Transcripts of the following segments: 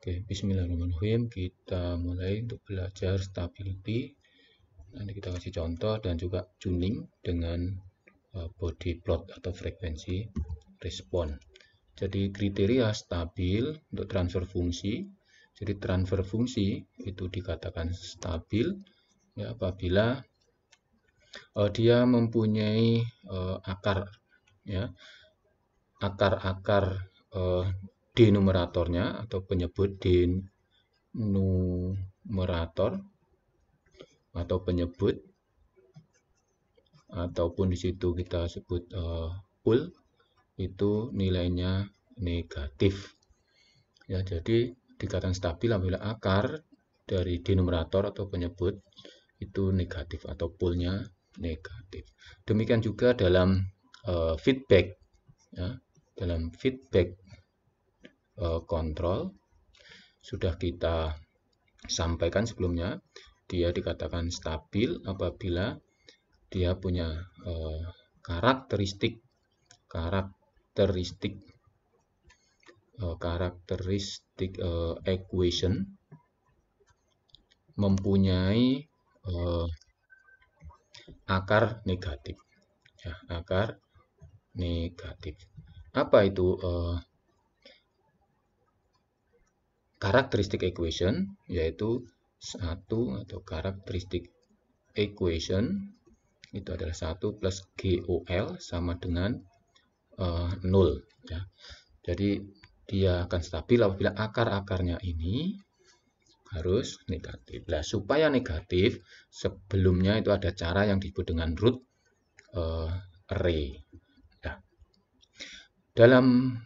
Oke, bismillahirrahmanirrahim. Kita mulai untuk belajar stability. Nanti kita kasih contoh dan juga tuning dengan body plot atau frekuensi respon. Jadi kriteria stabil untuk transfer fungsi. Jadi transfer fungsi itu dikatakan stabil ya, apabila dia mempunyai akar ya, akar-akar denumeratornya atau penyebut denumerator atau penyebut ataupun di situ kita sebut pool itu nilainya negatif ya. Jadi dikatakan stabil apabila akar dari denumerator atau penyebut itu negatif atau poolnya negatif. Demikian juga dalam feedback ya, dalam feedback kontrol sudah kita sampaikan sebelumnya, dia dikatakan stabil apabila dia punya karakteristik equation mempunyai akar negatif ya, akar negatif. Apa itu karakteristik equation? Yaitu satu atau karakteristik equation itu adalah 1 plus GOL sama dengan 0 ya. Jadi dia akan stabil apabila akar-akarnya ini harus negatif. Nah, supaya negatif sebelumnya itu ada cara yang disebut dengan root array. Nah, dalam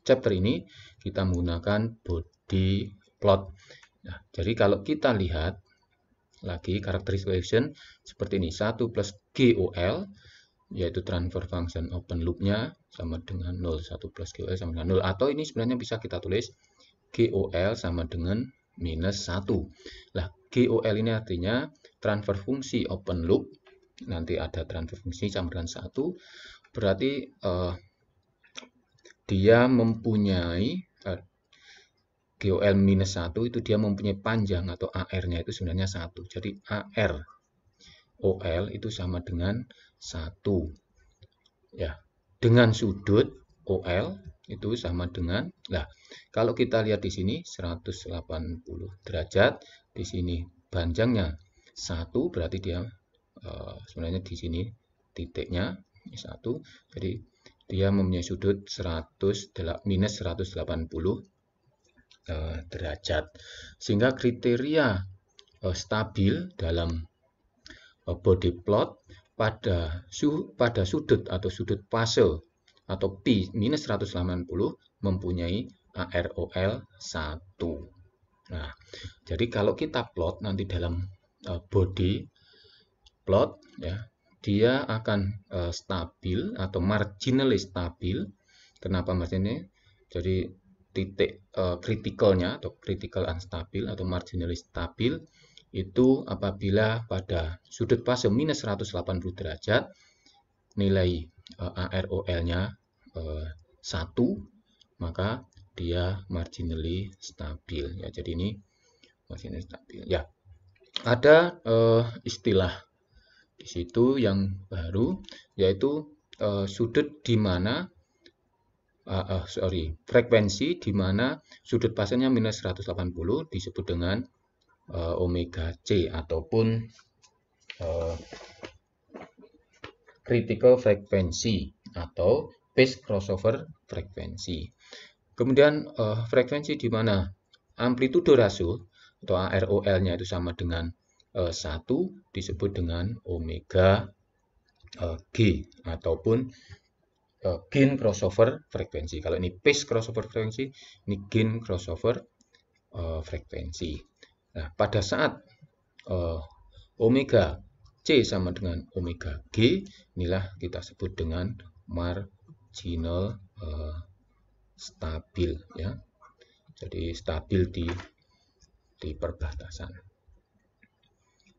chapter ini kita menggunakan body plot. Nah, jadi kalau kita lihat lagi karakteristik equation seperti ini, 1 plus GOL yaitu transfer function open loop-nya sama dengan 0, 1 plus GOL sama dengan 0, atau ini sebenarnya bisa kita tulis GOL sama dengan minus 1. Nah, GOL ini artinya transfer fungsi open loop, nanti ada transfer fungsi sama dengan 1, berarti dia mempunyai GOL minus 1 itu dia mempunyai panjang atau AR-nya itu sebenarnya 1. Jadi AR OL itu sama dengan 1. Ya, dengan sudut OL itu sama dengan, nah, kalau kita lihat di sini 180 derajat, di sini panjangnya 1, berarti dia sebenarnya di sini titiknya 1. Jadi dia mempunyai sudut minus 180 derajat. Sehingga kriteria stabil dalam body plot pada sudut atau sudut fase atau P minus 180 mempunyai AROL 1. Nah, jadi kalau kita plot nanti dalam body plot ya, dia akan stabil atau marginally stabil. Kenapa marginally? Jadi titik kritikalnya atau critical unstabil atau marginally stabil itu apabila pada sudut fase minus 180 derajat nilai AROL-nya 1, maka dia marginally stabil ya. Jadi ini marginally stabil ya. Ada istilah di situ yang baru, yaitu sudut di mana frekuensi di mana sudut fasenya minus 180 disebut dengan omega C ataupun critical frequency atau phase crossover frekuensi. Kemudian frekuensi di mana amplitudo rasio atau AROL-nya itu sama dengan 1 disebut dengan omega G ataupun gain crossover frekuensi. Kalau ini phase crossover frekuensi, ini gain crossover frekuensi. Nah, pada saat omega C sama dengan omega G, inilah kita sebut dengan marginal stabil ya. Jadi stabil di perbatasan.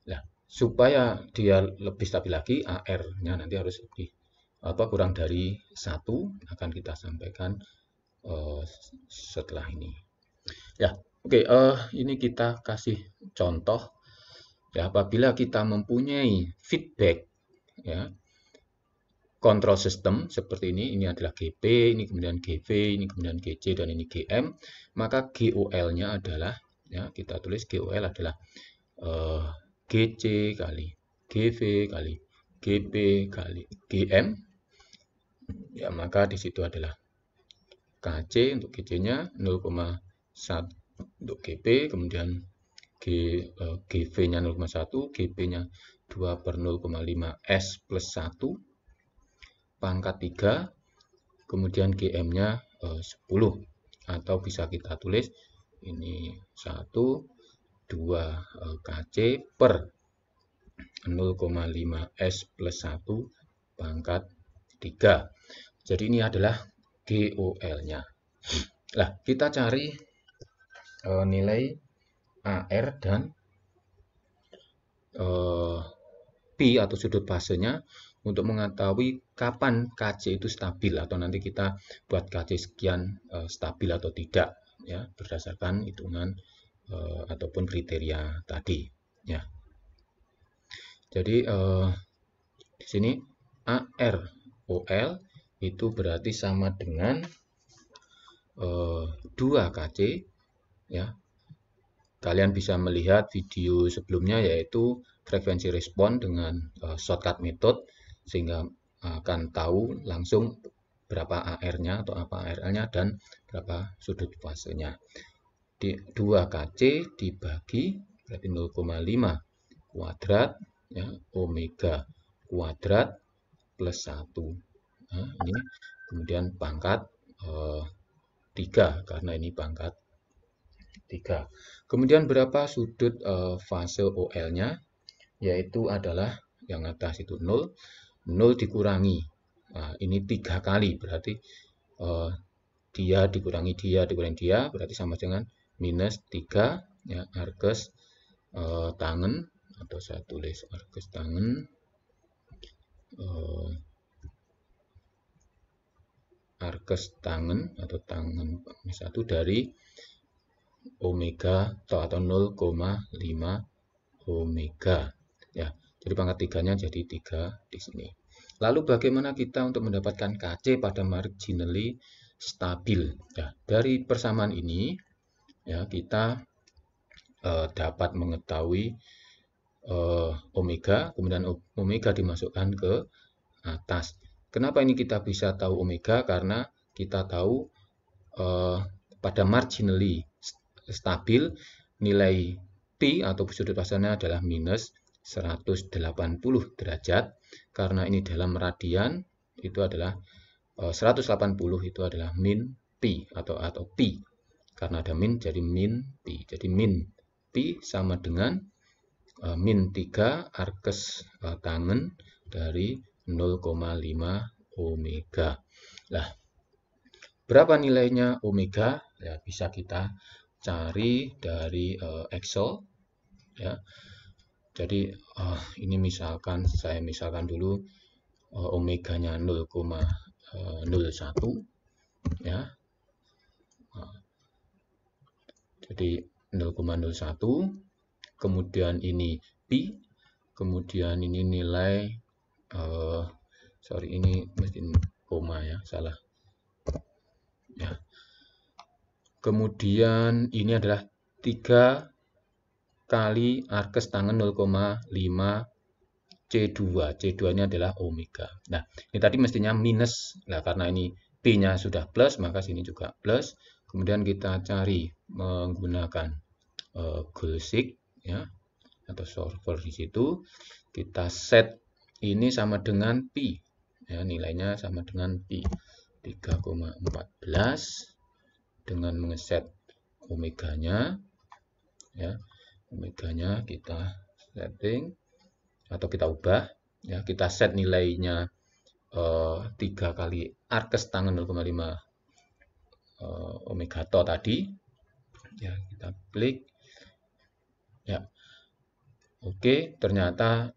Nah, supaya dia lebih stabil lagi, AR-nya nanti harus lebih kurang dari 1, akan kita sampaikan setelah ini. Ya, oke, ini kita kasih contoh ya, apabila kita mempunyai feedback ya, control system seperti ini adalah GP, ini kemudian GV, ini kemudian GC, dan ini GM, maka GOL-nya adalah, ya, kita tulis GOL adalah GC kali GV kali GP kali GM, ya, maka di situ adalah KC untuk GC-nya 0,1 untuk GP, kemudian GV-nya 0,1, GP-nya 2/0,5 S plus 1 pangkat 3, kemudian GM-nya 10, atau bisa kita tulis ini 1, 2 KC per 0,5 S plus 1 pangkat 3. Jadi ini adalah GOL-nya. Nah, kita cari nilai AR dan P atau sudut fasenya untuk mengetahui kapan KC itu stabil, atau nanti kita buat KC sekian stabil atau tidak, ya, berdasarkan hitungan ataupun kriteria tadi, ya. Jadi di sini AROL itu berarti sama dengan 2 KC, ya. Kalian bisa melihat video sebelumnya, yaitu frekuensi respon dengan shortcut method, sehingga akan tahu langsung berapa AR-nya atau apa ARL-nya dan berapa sudut fasenya. 2 KC dibagi berarti 0,5 kuadrat, ya, omega kuadrat plus 1. Nah, ini kemudian pangkat 3 karena ini pangkat 3. Kemudian berapa sudut fase OL-nya, yaitu adalah yang atas itu 0 dikurangi, nah, ini 3 kali, berarti dia dikurangi dia berarti sama dengan minus 3, ya, arkes tangen, atau saya tulis arkes tangen, arkes tangen atau tangen 1 dari omega atau 0,5 omega, ya. Jadi pangkat 3-nya jadi 3 di sini. Lalu bagaimana kita untuk mendapatkan KC pada marginally stabil? Ya, dari persamaan ini, ya, kita dapat mengetahui omega, kemudian omega dimasukkan ke atas. Kenapa ini kita bisa tahu omega? Karena kita tahu pada marginally stabil nilai P atau sudut fasenya adalah minus 180 derajat, karena ini dalam radian itu adalah 180 itu adalah min P atau P, karena ada min jadi min P. Jadi min P sama dengan min 3 arkes tangen dari 0,5 omega. Nah, berapa nilainya omega? Ya, bisa kita cari dari Excel, ya. Jadi ini saya misalkan dulu omeganya 0,01, ya. Jadi 0,01, kemudian ini Pi, kemudian ini nilai ini mesti koma, ya, salah, ya. Kemudian ini adalah 3 kali arkes tangen 0,5 C2. C2-nya adalah omega. Nah, ini tadi mestinya minus. Nah, karena ini P-nya sudah plus, maka sini juga plus. Kemudian kita cari menggunakan Gaussian, ya, atau solver di situ. Kita set ini sama dengan P, ya, nilainya sama dengan P 3,14 dengan mengeset omeganya, ya. Omeganya kita setting atau kita ubah, ya, kita set nilainya 3 kali arkes tangen 0,5 omega to tadi, ya, kita klik, ya. Oke, ternyata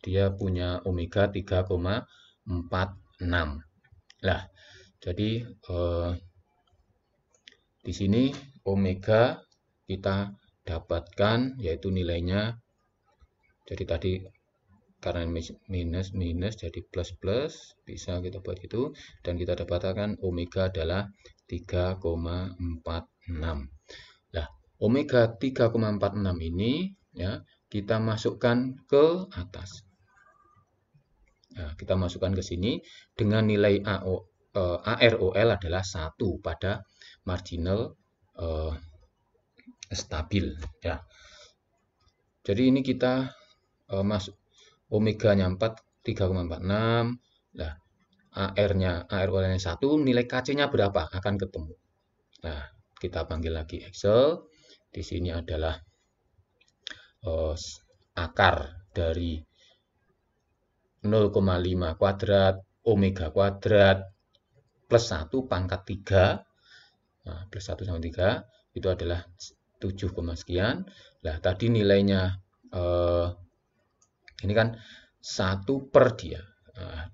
dia punya omega 3,46. Nah, jadi di sini omega kita dapatkan yaitu nilainya, jadi tadi karena minus minus jadi plus plus, bisa kita buat itu, dan kita dapatkan omega adalah 3,46. Nah, omega 3,46 ini ya kita masukkan ke atas. Nah, kita masukkan ke sini dengan nilai AROL adalah 1 pada marginal stabil ya. Jadi ini kita masuk omega-nya 3,46. Nah, AROL-nya 1, nilai KC-nya berapa akan ketemu. Nah, kita panggil lagi Excel. Di sini adalah akar dari 0,5 kuadrat omega kuadrat plus 1 pangkat 3. Nah, plus 1 sama 3 itu adalah 7, sekian. Nah, tadi nilainya ini kan 1 per dia.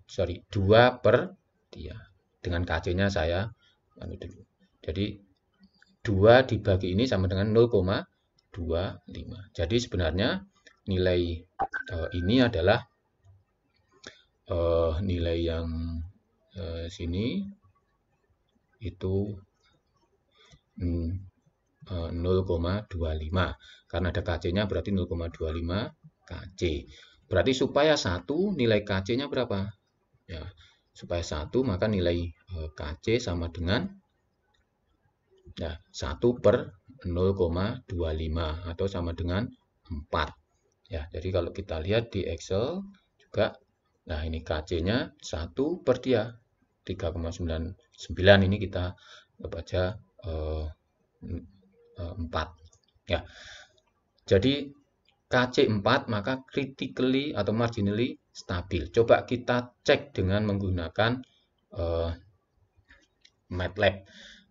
2 per dia. Dengan KC-nya saya jadi 2 dibagi ini sama dengan 0,25. Jadi sebenarnya nilai ini adalah nilai yang sini itu 0,25 karena ada KC-nya berarti 0,25 KC. Berarti supaya 1 nilai KC-nya berapa? Ya, supaya 1 maka nilai KC sama dengan ya 1 per 0,25 atau sama dengan 4. Ya, jadi kalau kita lihat di Excel juga, nah ini KC-nya 1 per dia 3,99, ini kita baca 4 ya. Jadi KC 4 maka critically atau marginally stabil. Coba kita cek dengan menggunakan MATLAB.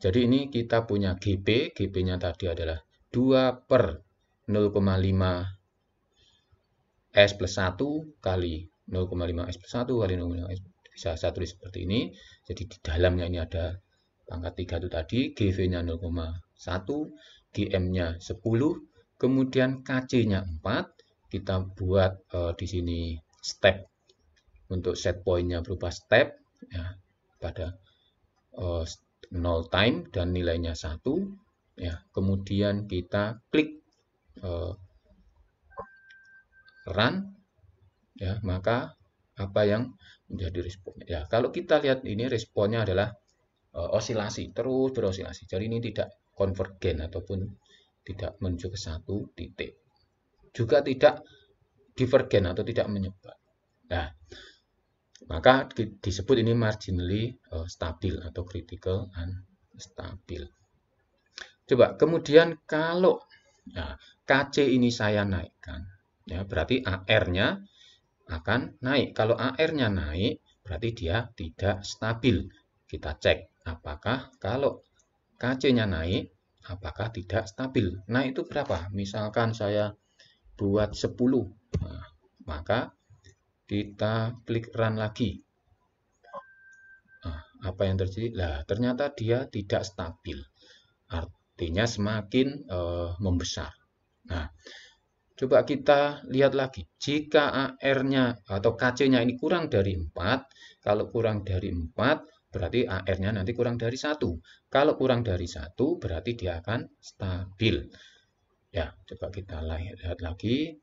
Jadi ini kita punya GP-nya tadi adalah 2 per 0,5 S plus 1 kali 0,5 S plus 1 kali 0,5 S, bisa saya tulis seperti ini. Jadi di dalamnya ini ada pangkat 3 itu tadi, GV-nya 0,1, GM-nya 10, kemudian KC-nya 4. Kita buat di sini step untuk set point-nya berupa step ya, pada 0 time dan nilainya 1 ya. Kemudian kita klik run ya, maka apa yang menjadi responnya ya, kalau kita lihat ini responnya adalah osilasi, terus berosilasi. Jadi ini tidak konvergen ataupun tidak menuju ke satu titik, juga tidak divergen atau tidak menyebar. Nah, maka disebut ini marginally stabil atau critical unstable. Coba kemudian kalau ya, KC ini saya naikkan ya, berarti AR-nya akan naik. Kalau AR-nya naik berarti dia tidak stabil. Kita cek apakah kalau KC-nya naik apakah tidak stabil. Nah, itu berapa? Misalkan saya buat 10. Nah, maka kita klik run lagi. Nah, apa yang terjadi? Nah, ternyata dia tidak stabil. Artinya semakin membesar. Nah, coba kita lihat lagi. Jika AR-nya atau KC-nya ini kurang dari 4, kalau kurang dari 4 berarti AR-nya nanti kurang dari 1. Kalau kurang dari 1 berarti dia akan stabil. Ya, coba kita lihat lagi.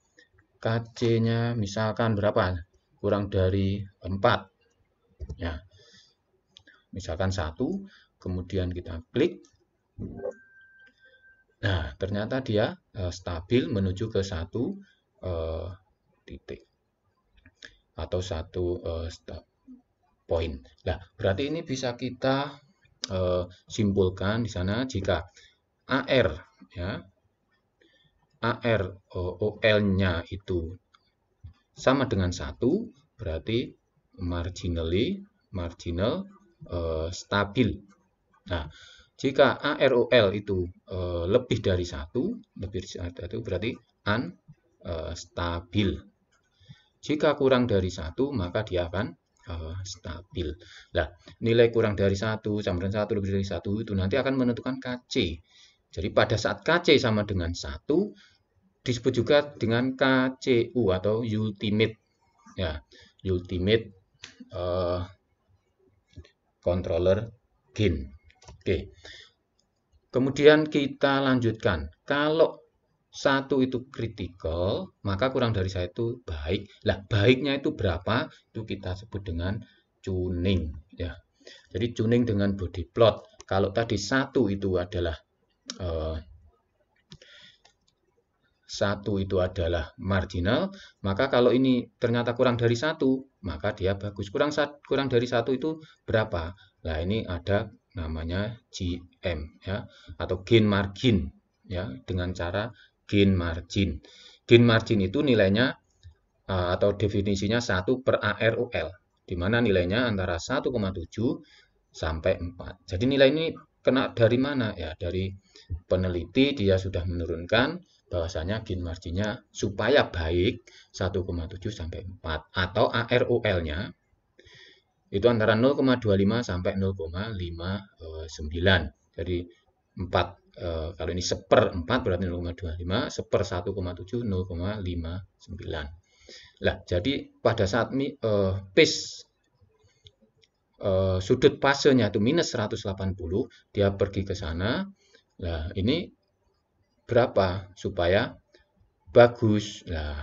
KC-nya misalkan berapa? Kurang dari 4. Ya. Misalkan 1, kemudian kita klik. Nah, ternyata dia stabil menuju ke 1 titik atau 1 poin. Nah, berarti ini bisa kita simpulkan di sana jika AR ya, AROL-nya itu sama dengan 1, berarti marginal stabil. Nah, jika AROL itu lebih dari 1 berarti unstabil. Jika kurang dari 1 maka dia akan stabil. Nah, nilai kurang dari 1 sama dengan 1 lebih dari 1 itu nanti akan menentukan KC. Jadi pada saat KC sama dengan 1 disebut juga dengan KCU atau ultimate, ya, ultimate controller gain. Oke. Kemudian kita lanjutkan. Kalau 1 itu critical, maka kurang dari 1 itu baik. Lah, baiknya itu berapa? Itu kita sebut dengan tuning, ya. Jadi tuning dengan body plot. Kalau tadi 1 itu adalah 1 itu adalah marginal, maka kalau ini ternyata kurang dari 1, maka dia bagus. Kurang dari 1 itu berapa? Nah, ini ada namanya GM, ya, atau gain margin, ya, dengan cara gain margin. Gain margin itu nilainya atau definisinya 1 per AROL, di mana nilainya antara 1,7 sampai 4. Jadi nilai ini kena dari mana? Ya, dari peneliti dia sudah menurunkan bahwasanya gain marginnya supaya baik 1,7 sampai 4, atau AROL-nya itu antara 0,25 sampai 0,59. Jadi 4, kalau ini 1/4 berarti 0,25, 1/1,7 0,59. Nah, jadi pada saat sudut fasenya itu minus 180, dia pergi ke sana. Nah, ini berapa supaya bagus? Nah,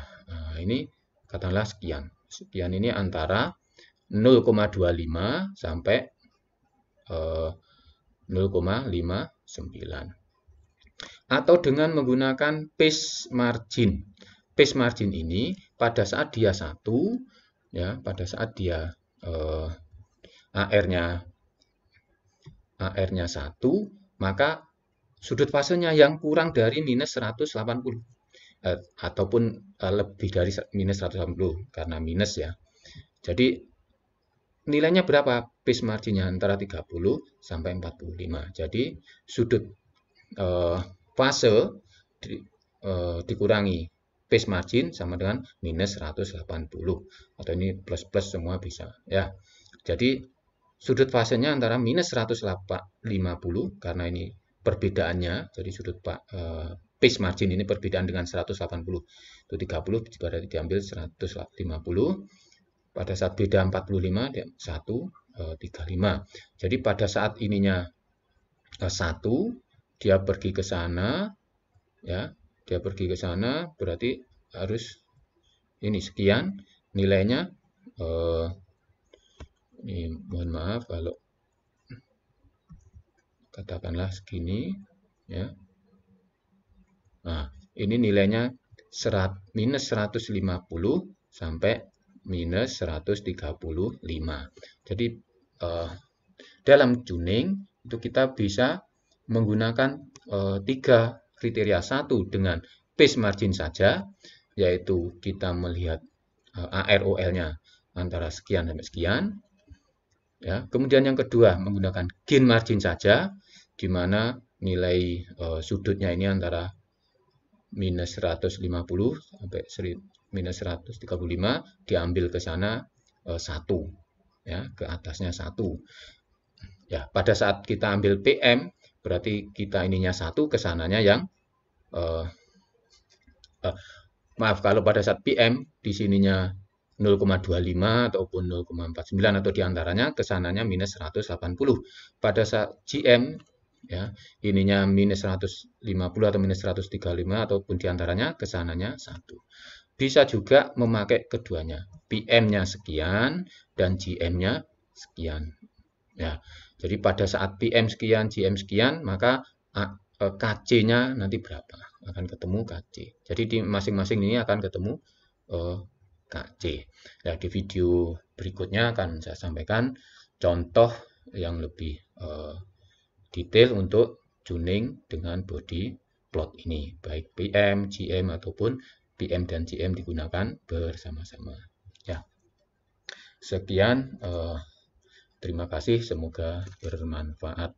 ini katakanlah sekian. Sekian ini antara 0,25 sampai 0,59. Atau dengan menggunakan pace margin. Pace margin ini pada saat dia 1, ya, pada saat dia AR-nya 1, maka sudut fasenya yang kurang dari minus 180 ataupun lebih dari minus 180 karena minus, ya. Jadi nilainya berapa? Pace marginnya antara 30 sampai 45. Jadi sudut fase dikurangi pace margin sama dengan minus 180, atau ini plus-plus semua bisa, ya. Jadi sudut fasenya antara minus 150 karena ini perbedaannya, jadi sudut pace margin ini perbedaan dengan 180 itu 30, berarti diambil 150. Pada saat beda 45, 135. Jadi pada saat ininya 1, dia pergi ke sana, ya, dia pergi ke sana, berarti harus ini sekian nilainya. Ini mohon maaf kalau katakanlah segini, ya. Nah, ini nilainya minus 150 sampai minus 135. Jadi dalam tuning itu kita bisa menggunakan 3 kriteria. 1 dengan pace margin saja, yaitu kita melihat AROL-nya antara sekian sampai sekian, ya. Kemudian yang kedua menggunakan gain margin saja, di mana nilai sudutnya ini antara minus 150 sampai minus 135, diambil ke sana 1, ya, ke atasnya 1. Ya, pada saat kita ambil PM, berarti kita ininya 1, ke sananya yang maaf, kalau pada saat PM di sininya 0,25 ataupun 0,49 atau diantaranya, kesananya minus 180. Pada saat GM, ya, ininya minus 150 atau minus 135 ataupun diantaranya, kesananya 1. Bisa juga memakai keduanya, PM-nya sekian dan GM-nya sekian, ya. Jadi pada saat PM sekian, GM sekian, maka KC-nya nanti berapa? Akan ketemu KC. Jadi di masing-masing ini akan ketemu KC. Nah, di video berikutnya akan saya sampaikan contoh yang lebih detail untuk tuning dengan body plot ini, baik PM, GM ataupun PM dan GM digunakan bersama-sama, ya. Sekian, terima kasih, semoga bermanfaat.